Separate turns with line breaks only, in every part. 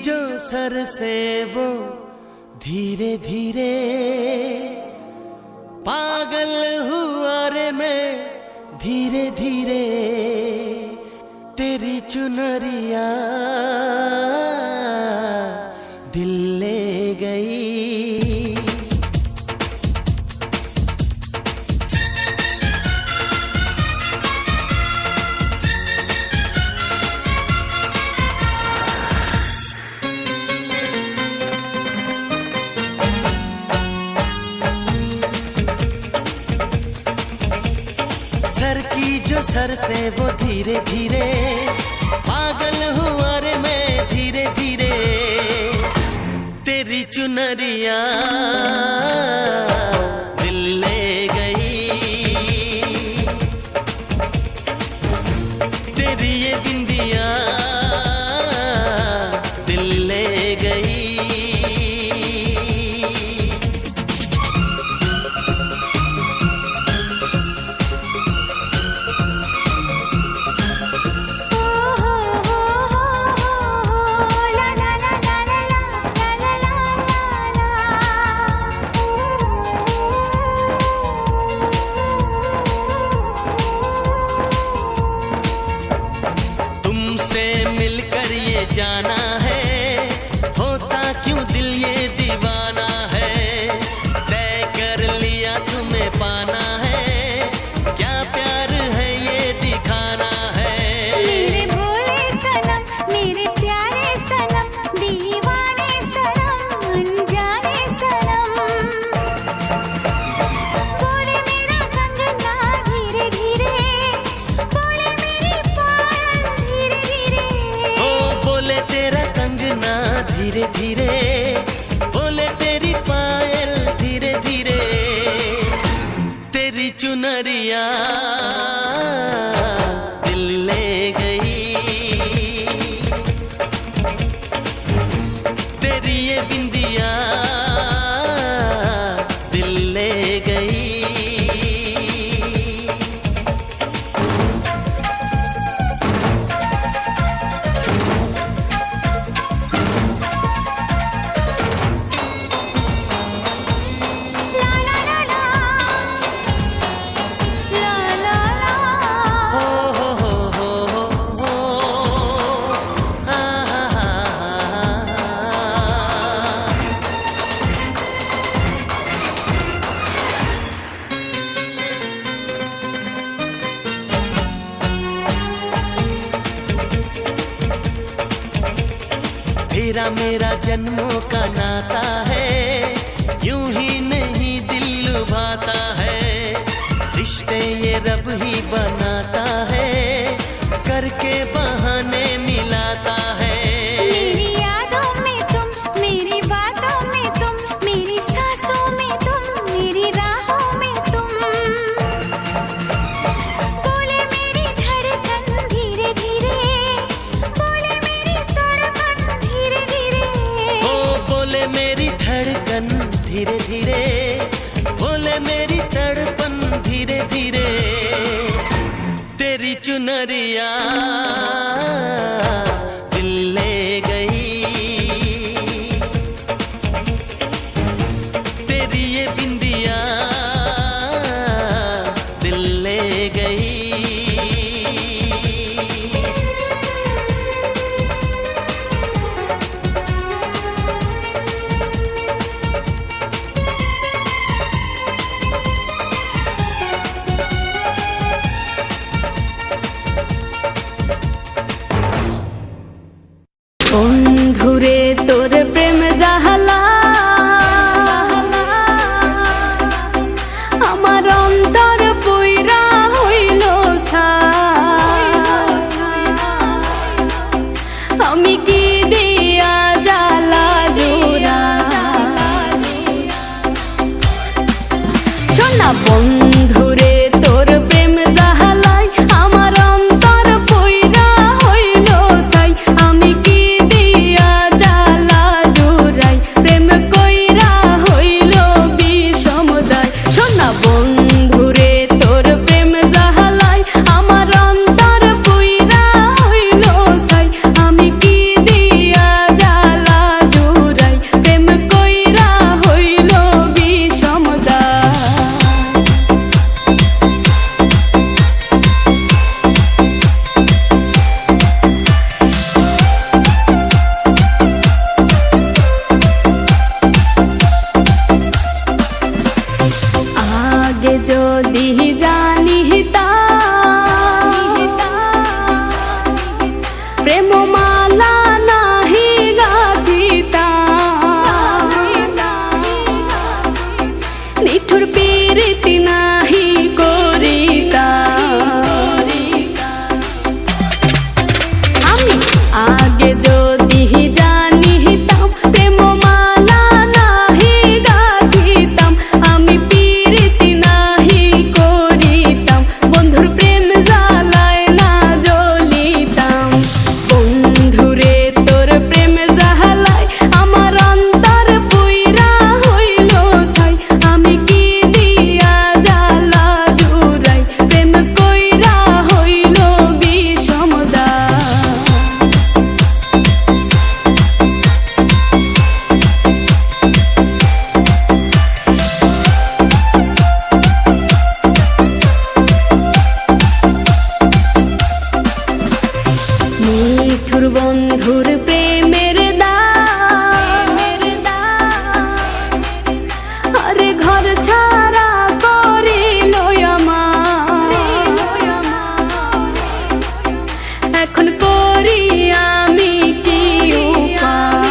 जो सर से वो धीरे धीरे पागल हुआ रे मैं धीरे धीरे तेरी चुनरिया दिल ले गई। सर की जो सर से वो धीरे धीरे पागल हुआ रे मैं धीरे धीरे तेरी चुनरिया दिल ले गई। तेरी ये बिंदिया दिल ले गई। मिलकर ये जाना है होता क्यों दिल ये दीवाना है। तय कर लिया तुम्हें पाना है क्या प्यार है ये दिखाना है।
मेरे भोले सनम मेरे प्यारे सनम दीवाने सनम अनजाने सनम बोले मेरा कंगना धीरे धीरे बोले मेरी पायल धीरे धीरे
बोले तेरा कंगना धीरे धीरे बोले तेरी पायल धीरे धीरे तेरी चुनरिया दिल ले गई। तेरी ये बिंदिया दिल ले गई। तेरा मेरा जन्मों का नाता है यूं ही नहीं दिल लुभाता है। रिश्ते ये रब ही बनाता है करके बहाने मिलाता है।
मेरी यादों में तुम मेरी बातों में तुम मेरी सांसों में तुम मेरी राहों में तुम बोले मेरी धड़कन धीरे धीरे बोले मेरी तड़पन धीरे धीरे
बोले मेरी धड़कन धीरे धीरे बोले मेरी तड़पन धीरे धीरे तेरी चुनरिया दिल ले गई। तेरी ये बिंदिया दिल ले गई।
বন্ধুরে তোর প্রেম জাহালা আমার অন্তর পুইরা হইল আমি কি দিয়া জ্বালা জোড়া শোনা বন্ধুরে তোর প্রেম জাহালাই আমার অন্তর পুইরা হইল সাই আমি কি দিয়া জ্বালা জোড়াই প্রেম কইরা হইল বিষমদায় শোনা বন্ধুরে তোর প্রেম জাহালাই আমার অন্তর পুইরা হইল সাই আমি কি দিয়া জ্বালা যদি জানিতাম প্রেম মালা নাহি গাথিতাম, নিঠুর প্রীতি নাহি করিতাম। আমি আগে যদি জানিতাম প্রেম মালা নাহি গাথিতাম, আমি প্রীতি নাহি করিতাম, বন্ধুর প্রেম জ্বালায় না জ্বলিতাম। বন্ধুরে তোর প্রেম জ্বালায় আমার অন্তর পুইরা হইল ছাই, আমি কি দিয়া জ্বালা জুড়াই, প্রেম কইরা হইল বিষমদায়। নিঠুর বন্ধুর প্রেমের দাম, আরে ঘর ছাড়া করিল আমার, এখন করি আমি কি উপায়?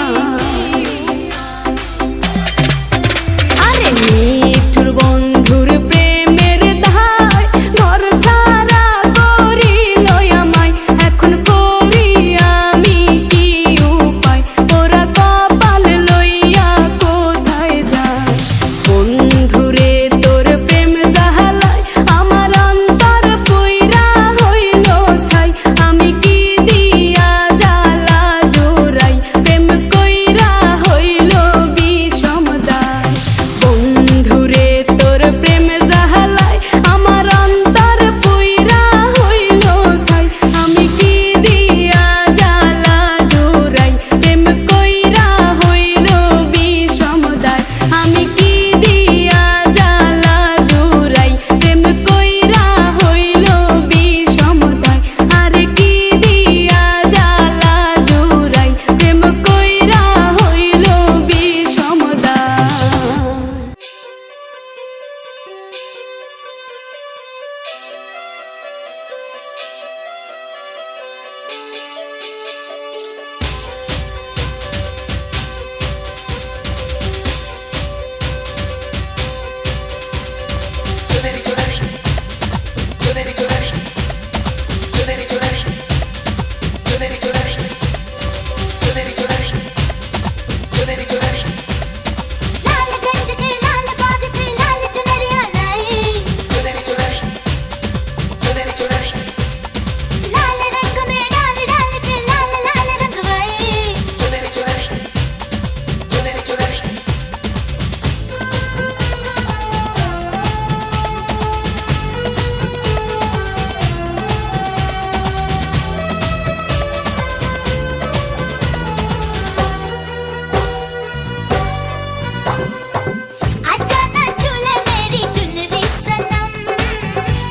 আরে নিঠুর বন্ধুর প্রেমের দায়, ঘর ছাড়া করিল আমায়, এখন করি আমি কি উপায়? ওরা কপাল লইয়া কোথায় যায়? বন্ধুরে তোর প্রেম জ্বালায় আমার অন্তর পুইরা হইল ছাই, আমি কি দিয়া জ্বালা জোড়াই, প্রেম কইরা হইল বিষমদায়। বন্ধুরে তোর প্রেম জ্বালায় আমার অন্তর পুইরা হইল ছাই, আমি কি দিয়া জ্বালা জোড়াই, প্রেম কইরা হইল বিষমদায়। আমি কি দিয়া জ্বালা জোড়াই, প্রেম কইরা হইল বিষমদায়। আরে কি দিয়া জ্বালা জোড়াই, প্রেম কইরা হইল বিষমদায়। लाल गंज के लाल बाग से लाल चुनरिया लाई, लाल रंग में डाल डाल के लाल लाल रंगवाई। आजा ना छूले मेरी चुनरी सनम,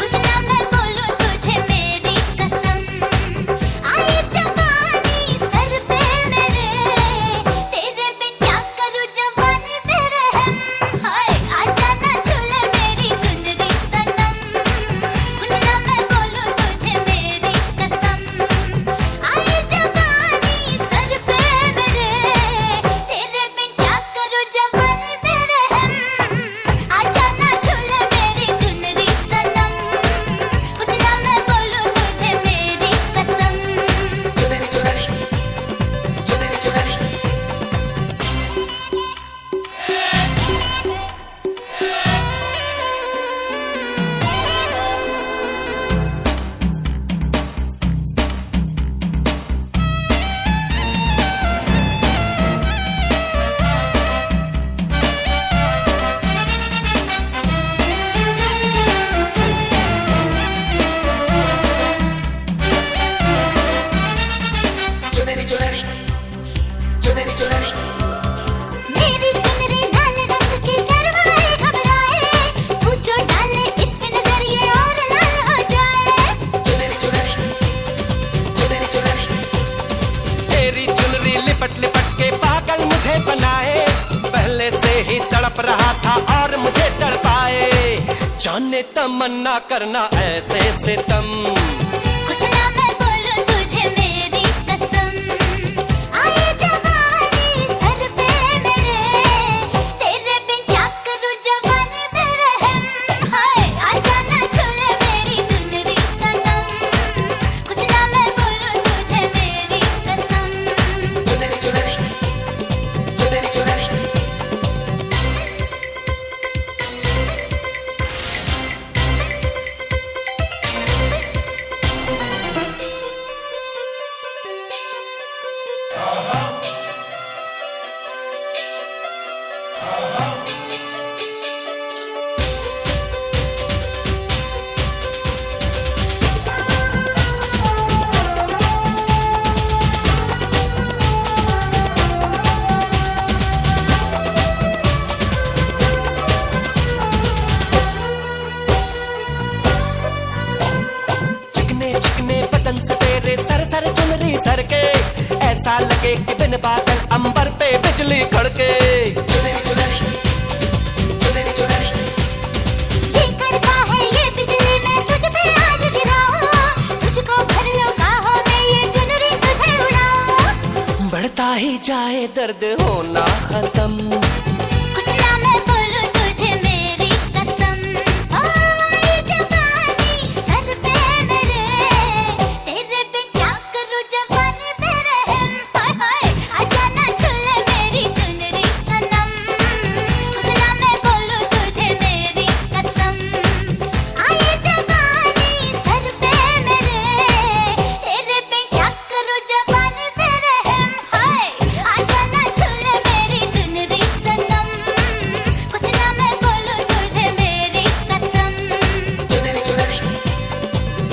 कुछ ना मैं बोलूं तुझे मेरी कसम। आई जवानी सर पे मेरे, तेरे बिन क्या करूं जवानी मेरे हम। हाय आजा ना छूले मेरी चुनरी सनम, कुछ ना मैं बोलूं तुझे मेरी कसम। आई जवानी सर पे मेरे, तेरे बिन क्या करूं जवानी मेरे हम। आजा ना छूले मेरी चुनरी सनम, कुछ ना मैं बोलूं तुझे मेरी कसम। मेरी चुनरी लाल रंग की शर्माए घबराए, पूछो डाले इस पे नजर ये और लाल हो जाए।
तेरी चुनरी लिपट लिपट के पागल मुझे बनाए, पहले से ही तड़प रहा था और मुझे तड़पाए। जाने मैंने तमन्ना करना ऐसे सितम।
कुछ ना मैं बोलूं तुझे मेरी कसम, आए जवानी सर पे मेरे, तेरे बिन क्या करूं जवानी पे रहम। हाय आजा ना छुले मेरी चुनरी सनम, कुछ ना मैं बोलूं तुझे मेरी कसम। चुनरी चुनरी चुनरी चुनरी
बदन से तेरे सर सर चुनरी सर के, ऐसा लगे कि बिन बादल अंबर पे बिजली खड़के।
ये करता है ये बिजली मैं तुझ पे आज गिराऊं, तुझको भर लूं बाहों में ये चुनरी तुझे उड़ाऊं।
बढ़ता ही जाए दर्द होना खत्म।
कुछ ना मैं बोलूं तुझे मेरी कसम, ओ ये जवानी सर पे मेरे, तेरे बिन क्या करूं जवानी पे रहम। हाय हाय आजा ना छुले मेरी चुनरी सनम, कुछ ना मैं बोलूं तुझे मेरी कसम, आए जवानी सर पे मेरे, तेरे बिन क्या करूं जवानी पे रहम। हाय आजा ना छुले मेरी चुनरी सनम, कुछ ना मैं बोलूं तुझे मेरी कसम। चुनरी चुनरी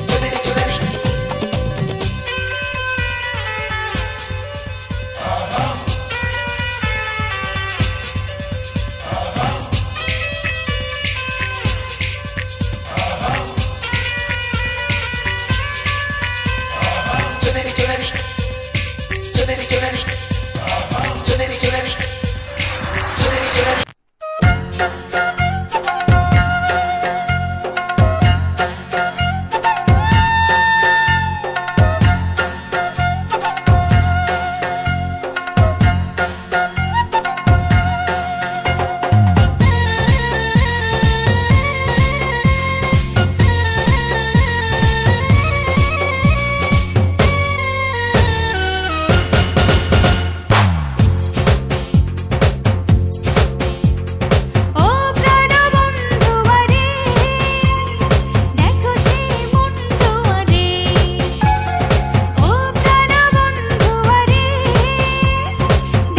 चुनरी चुनरी चुनरी चुनरी चुनरी चुनरी चुनरी चुनरी चुनरी चुनरी
ও প্রাণবন্ধু আরে দেখো যে মন দুয়ারে, ও প্রাণবন্ধু আরে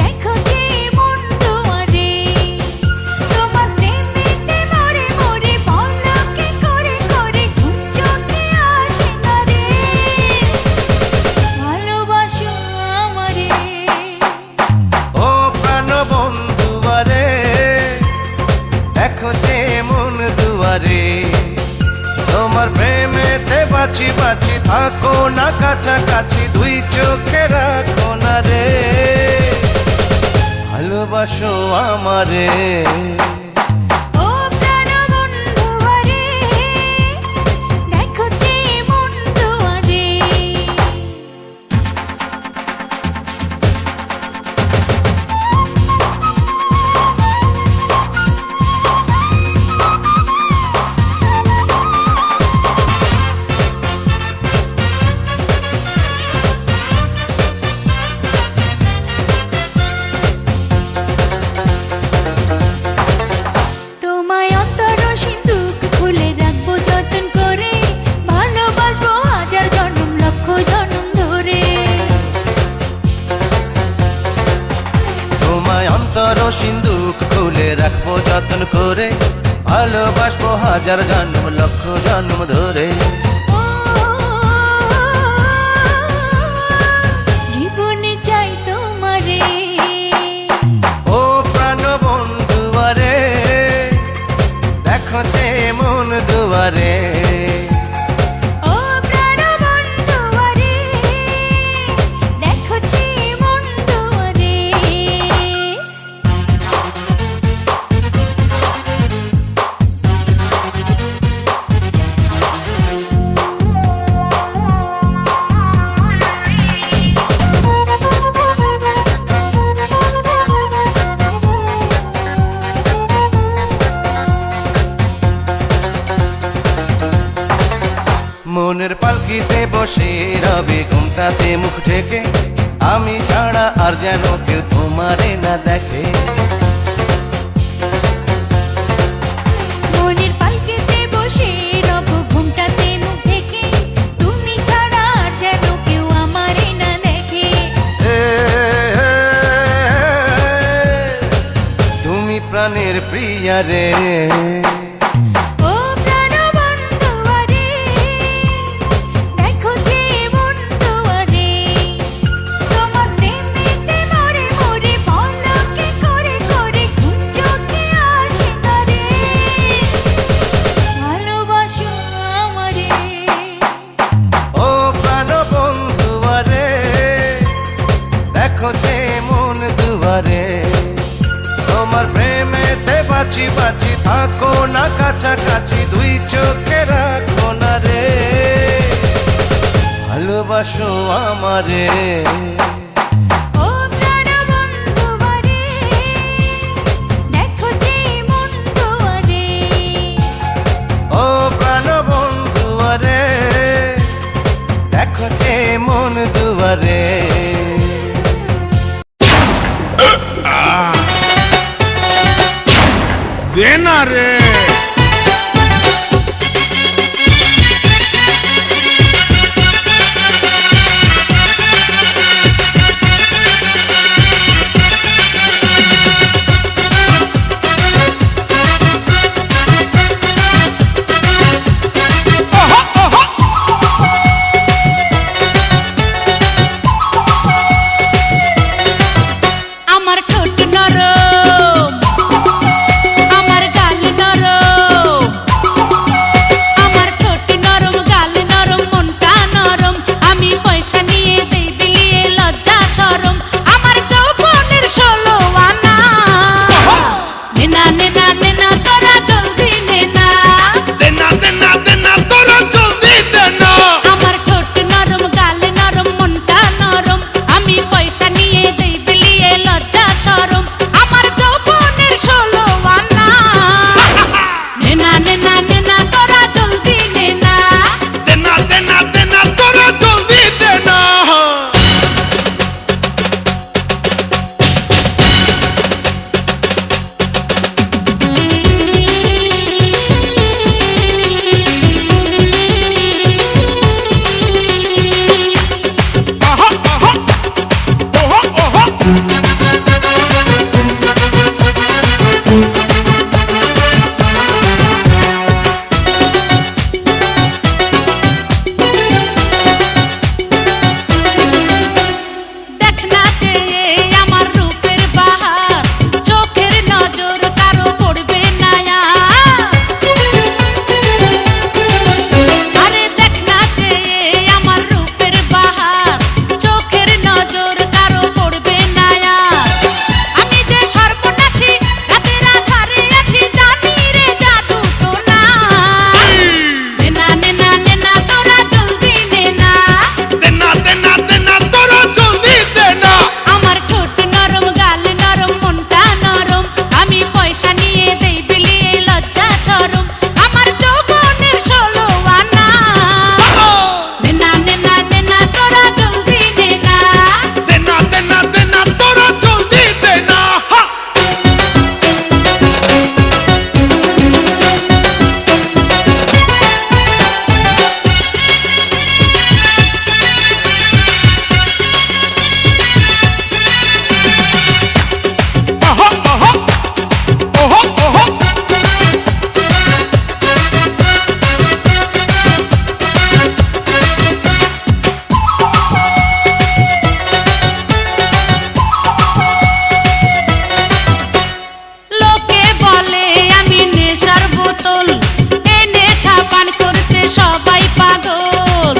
দেখো যে মন দুয়ারে, তোমার প্রেমেতে মরে মরে পলকে করে করে ঘুম চোখে আসে না রে, ভালোবাসো আমারে।
ও প্রাণ বন্ধুয়ারে দেখো যে মন দুয়ারে, তোমার প্রেমেতে বাঁচি বাঁচি থাকো না কাছাকাছি, দুই চোখে রাখো না রে, ভালোবাসো আমারে।
ও প্রাণবন্ধু আরে দেখো যে মন দুয়ারে, তোমায় অন্তর সিন্ধুক খুলে রাখবো যতন করে, ভালোবাসবো হাজার জন্ম লক্ষ জন্ম ধরে।
তোমায় অন্তর সিন্ধুক খুলে রাখবো যত্ন করে, ভালোবাসবো হাজার জন্ম লক্ষ জন্ম ধরে।
ও জীবনে চাই তোমারে,
ও প্রাণ বন্ধুয়ারে দেখো যে মন দুয়ারে,
ও প্রাণবন্ধু আরে দেখো যে মন দুয়ারে।
মনের পালকিতে বসে রবে ঘুমটাতে মুখ ঢেকে, আমি ছাড়া আর যেন কেউ তোমারে না দেখে।
মনের পালকিতে বসে রব ঘুমটাতে মুখ ঢেকে, তুমি ছাড়া আর যেন কেউ আমারে না দেখে।
তুমি প্রাণের প্রিয়া রে,
ও প্রাণবন্ধু আরে, দেখো যে বন্ধু আরে, তোমার প্রেমেতে মরে মরে পলকে করে করে ঘুম চোখে আসে না রে। ভালোবাসো আমারে,
ও প্রাণ বন্ধু আরে, দেখো যে মন দুয়ারে, তোমার প্রেমেতে বাঁচি বাঁচি থাকো না কাছাকাছি, দুই চোখে রাখো না রে, ভালোবাসো আমারে।
ও প্রাণবন্ধু আরে, দেখো যে বন্ধু আরে।
ও প্রাণ বন্ধু আরে, দেখো যে মন দুয়ারে।
দেনা রে
আমার ঠোঁট নরম, আমার গাল নরম, আমার ঠোঁট নরম, গাল নরম, মনটা নরম, আমি পয়সা নিয়ে দেই বিলিয়ে লজ্জা শরম, আমার যৌবনের 16 আনা। নেনা নেনা নেনা তোরা জলদি নেনা,
দেনা দেনা দেনা তোরা জলদি দেনা।
আমার ঠোঁট নরম, গাল নরম, মনটা নরম, আমি পয়সা নিয়ে দেই বিলিয়ে লজ্জা শরম, আমার যৌবনের 16 আনা। নেনা নেনা নেনা তোরা জলদি নেনা,
দেনা দেনা দেনা তোরা জলদি দেনা। আহা আহা ওহো ওহো
দেখ না চেয়ে আমার রূপের বাহার, চোখের নজর কারো পড়বে না আর। আরে দেখ না চেয়ে আমার রূপের বাহার, চোখের নজর কারো পড়বে না আর। আমি যে সর্বনাশী, রাতের আধারে আসি, জানি রে জাদু টোনা। নেনা নেনা নেনা তোরা জলদি নেনা,
দেনা দেনা দেনা তোরা জলদি দেনা।
আমার ঠোঁট নরম, গাল নরম, মনটা নরম, আমি পয়সা নিয়ে দেই বিলিয়ে লজ্জা শরম, আমার যৌবনের 16 আনা। নেনা নেনা নেনা তোরা জলদি নেনা,
দেনা দেনা দেনা তোরা জলদি দেনা। হা আহা আহা ওহো ওহো
লোকে বলে আমি নেশার বোতল, এ নেশা পান করতে সবাই পাগল।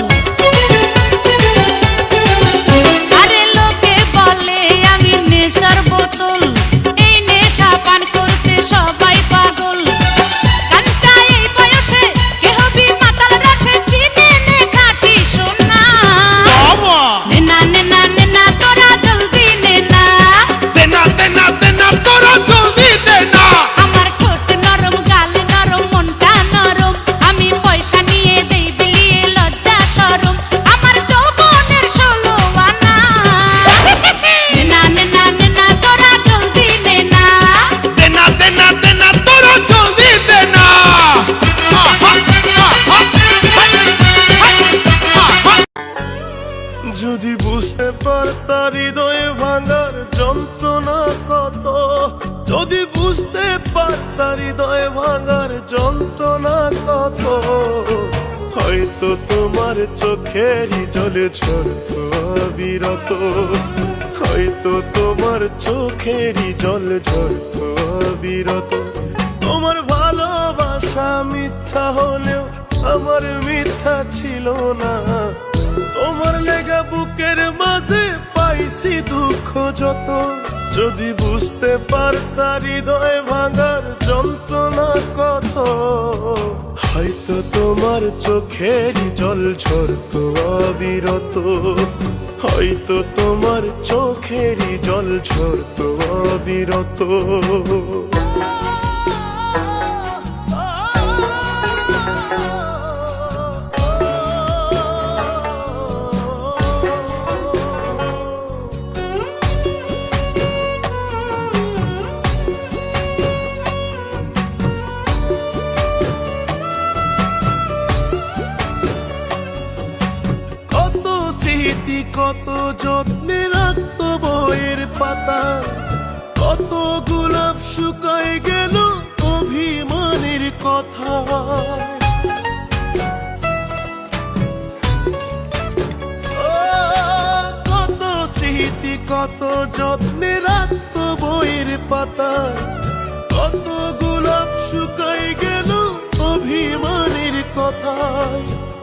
আরে লোকে বলে আমি নেশার বোতল, এই নেশা পান করতে সবাই পাগল। কাঞ্চা এই বয়সে কে হবি মাতাল রসে, চিনে নে খাঁটি সোনা।
বাবা
নেনা নেনা নেনা তোরা জলদি নেনা,
দেনা দেনা দেনা তোরা জলদি দেনা।
আমার ঠোঁট নরম, গাল নরম, মনটা নরম, আমি পয়সা নিয়ে দেই বিলিয়ে লজ্জা
হৃদয় ভাঙার যন্ত্রণা কত, হয়তো তোমার চোখেরই জলে ঝরতো অবিরত, হয়তো তোমার চোখেরই জল ঝরতো অবিরত। তোমার ভালোবাসা মিথ্যা হলেও আমার মিথ্যা ছিল না, তোমার লেগা বুকের মাঝে পাইছি দুঃখ যত। যদি বুঝতে পারতা হৃদয় ভাঙার যন্ত্রণা কত, হয়তো তোমার চোখেরই জল ঝরতো অবিরত, হয়তো তোমার চোখেরই জল ঝরতো অবিরত। কত যত্নে রাখতো বইয়ের পাতা, কত গোলাপ শুকায় গেল অভিমানের কথা। কত স্মৃতি কত যত্নে রাখতো বইয়ের পাতা, কত গোলাপ শুকায় গেল অভিমানের কথা।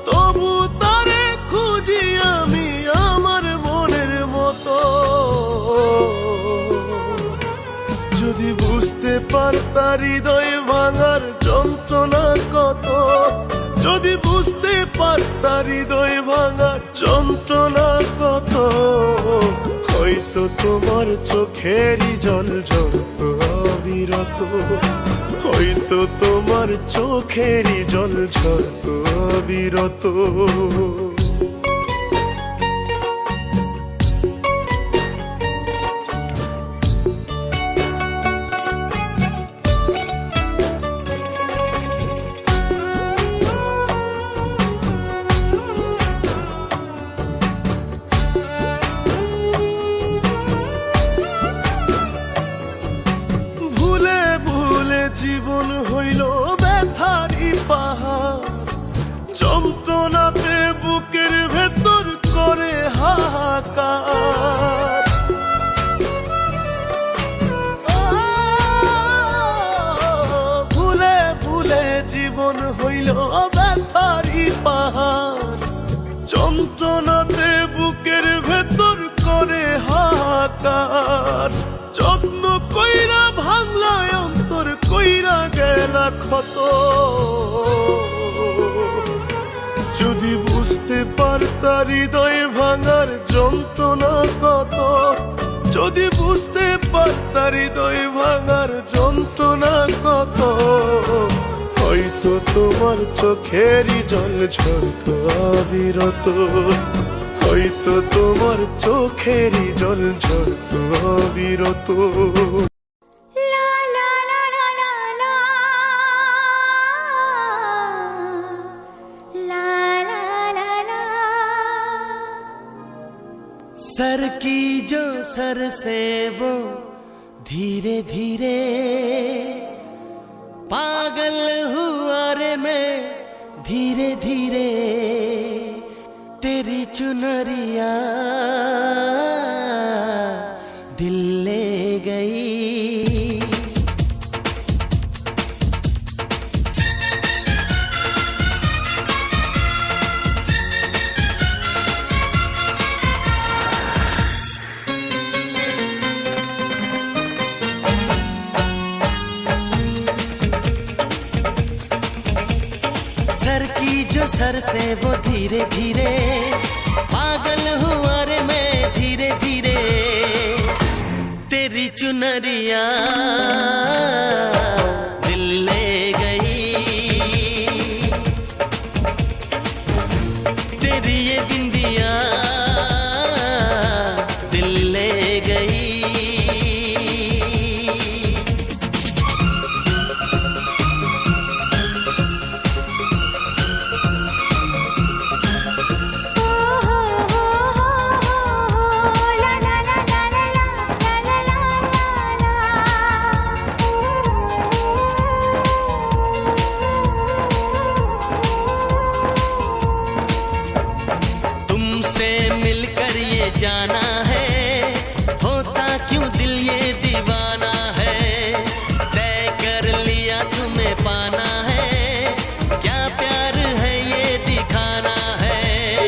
তবু তারে খুঁজি আমি আমার মনের মতো, যদি বুঝতে পারতা হৃদয় ভাঙার যন্ত্রণা কত, যদি বুঝতে পারতা হৃদয় ভাঙার যন্ত্রণা কত, হয়তো তোমার চোখেরই জল ঝরতো অবিরত, হয়তো তোমার চোখেরই জল ঝরতো অবিরত। জীবন হইল ব্যথারি পাহাড়, যন্ত্রণাতে বুকের ভেতর করে হাহাকার। ভুলে ভুলে জীবন হইল ব্যথারি পাহাড়, যন্ত্রণাতে বুকের ভেতর করে হাহাকার। যত্ন কইরা ভাঙলা অন্তর কইরা গেলা ক্ষত, যদি বুঝতে পারতা হৃদয় ভাঙার যন্ত্রণা কত, যদি বুঝতে পারতা হৃদয় ভাঙার যন্ত্রণা কত, হয়তো তোমার চোখেরই জল ঝরতো অবিরত, হয়তো তোমার চোখেরই জল ঝরতো অবিরত।
লা লা লা লা লা লা, লা লা লা লা।
सर की जो सर से वो धीरे धीरे पागल हुआ रे मैं धीरे धीरे, तेरी चुनरिया दिल ले गई। सर की जो सर से वो धीरे धीरे पागल हुआ रे मैं धीरे धीरे, तेरी चुनरिया दिल ले गई, तेरी ये बिंदिया दिल ले गई।
ला ला ला ला ला ला ला ला।
जाना है, होता क्यों दिल ये दीवाना है। तय कर लिया तुम्हें पाना है, क्या प्यार है ये दिखाना है।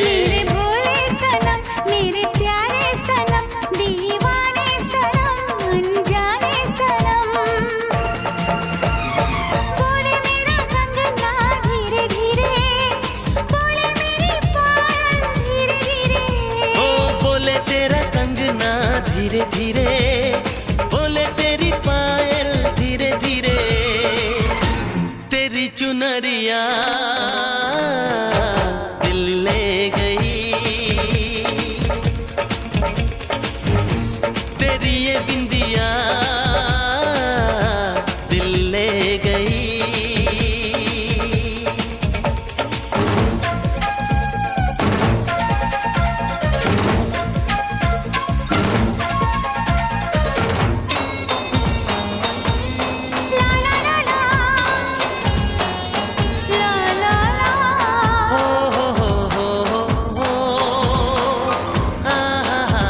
मेरे भोले सनम, मेरे प्यारे सनम, दीवाने सनम, अनजाने सनम। बोले मेरा कंगना धीरे धीरे, बोले मेरी पायल धीरे धीरे।
ओ बोले तेरा कंगना धीरे धीरे, बोले तेरी पायल धीरे धीरे। तेरी चुनरिया दिल ले गई, तेरी ये बिंदिया दिल ले गई।
ला ला ला ला, ला ला ला।
हो आ हा हा हा।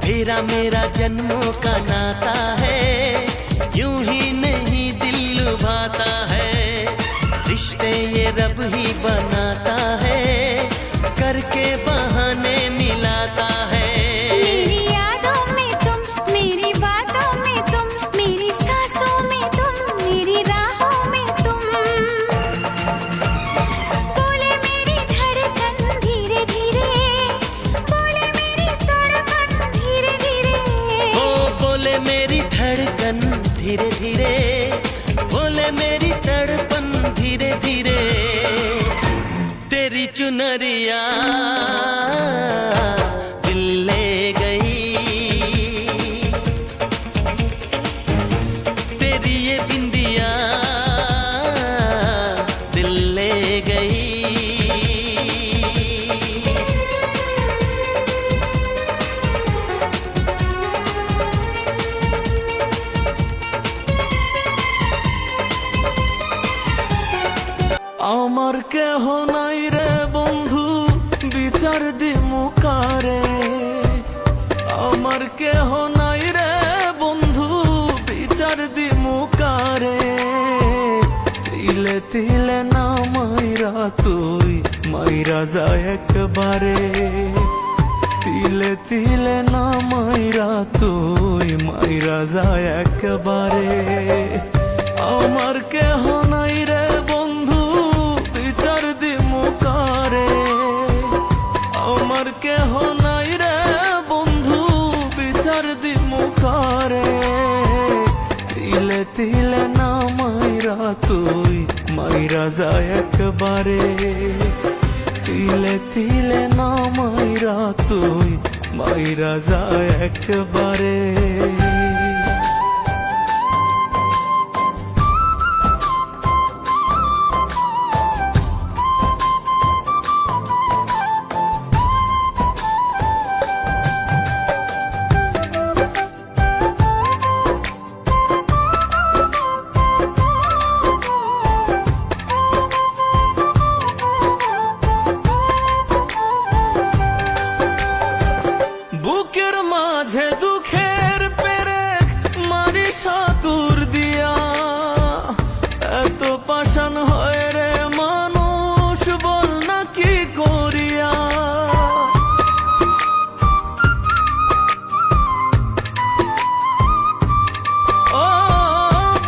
तेरा मेरा जन्मों का नाता है, यूं ही नहीं दिल लुभाता है। रिश्ते ये रब ही बनाता है, करके बहाने मिलाता है।
मेरी यादों में तुम, मेरी बातों में तुम, मेरी सांसों में तुम, मेरी राहों में तुम। बोले मेरी धड़कन धीरे धीरे, बोले मेरी तड़पन धीरे धीरे।
ओ बोले मेरी धड़कन धीरे धीरे, बोले मेरी तड़पन धीरे धीरे। तेरी चुनरिया दिल ले गई, तेरी ये बिंदिया दिल ले गई।
আমার কেহ নাই রে বন্ধু, বিচার দিমু কারে। আমার কেহ নাই রে বন্ধু, বিচার দিমু কারে। তিলে তিলে না মাইরা তুই মাইরা যায় একবারে। তিলে তিলে না মাইরা তুই মাইরা যায় একবারে। আমার কেহ নাই রে বন্ধু, বিচার দিমু কারে। আমার কেহ নাই রে বন্ধু, বিচার দিমু কারে। তিলে তিলে না মাইরা তুই মাইরা যায় একবারে। তিলে তিলে না মাইরা তুই মাইরা যায় একবারে। বুকের মাঝে দুঃখের পেরেক মারি সাতুর দিয়া। এত পাষাণ হয় রে মানুষ, বল না কি করিয়া। ও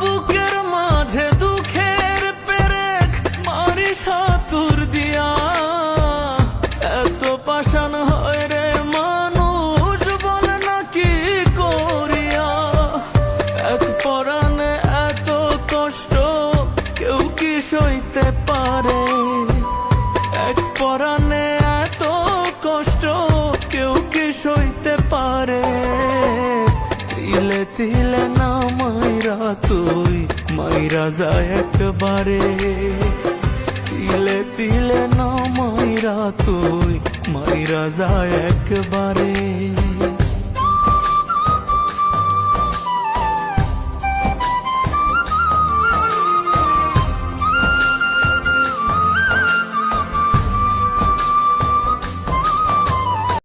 বুকের মাঝে দুঃখের পেরেক মারি সাতুর দিয়া। এত পাষাণ হয় রে মানুষ, বল না কি করিয়া। এক পরাণে এত কষ্ট কেউ কি সইতে পারে। এক পরাণে এত কষ্ট কেউ কি সইতে পারে। তিলে তিলে না মাইরা তুই মাইরা যায় একবারে। তিলে তিলে না মাইরা মাইরা তুই মাইরা যায় একবারে